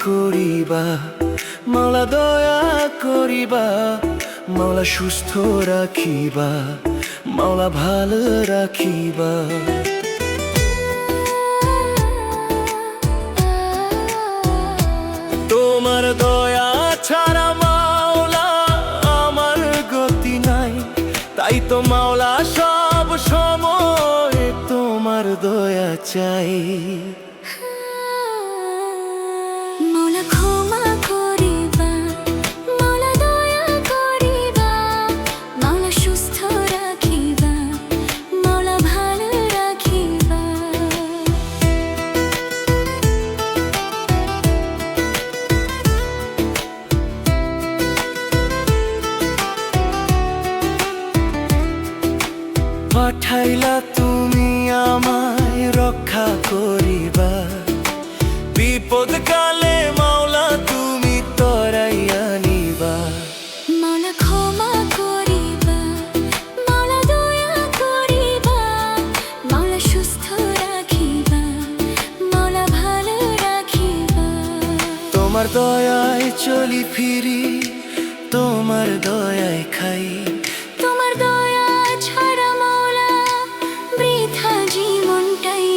করিবা, মাওলা দয়া করিবা, মাওলা সুস্থ রাখিবা, মাওলা ভালো রাখিবা। তোমার দয়া ছাড়া মাওলা আমার গতি নাই, তাই তো মাওলা সব সময় তোমার দয়া চাই। মাওলা ক্ষমা করিবা, মাওলা দয়া করিবা, মাওলা সুস্থ রাখিবা, মাওলা ভালো রাখিবা। পাঠাইলা তুমি আমায় রক্ষা করিবা, বিপদ কালে মাওলা তুমি তরাইয়া নিবা। মাওলা ক্ষমা করিবা, মাওলা দয়া করিবা, মাওলা সুস্থ রাখিবা, মাওলা ভালো রাখিবা। তোমার দয়ায় চলি ফিরি, তোমার দয়ায় খাই, তোমার দয়া ছাড়া মাওলা বৃথা জীবনটাই।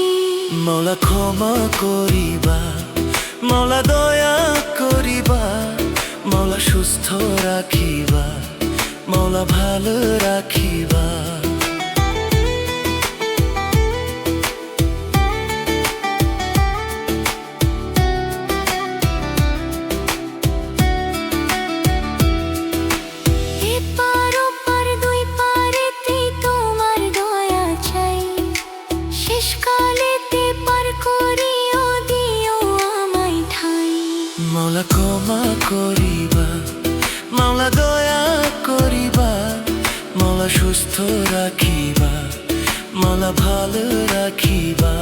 মাওলা ক্ষমা করিবা, মাওলা দয়া করিবা, মাওলা সুস্থ রাখিবা, মাওলা ভালো রাখিবা। এপার ওপার দুই পারেতেই তোমার দয়া চাই, শেষকালেতে পার করিও দিও আমায় ঠাই। মাওলা ক্ষমা করিবা, মাওলা দয়া করিবা, মাওলা সুস্থ রাখিবা, মাওলা ভালো রাখিবা।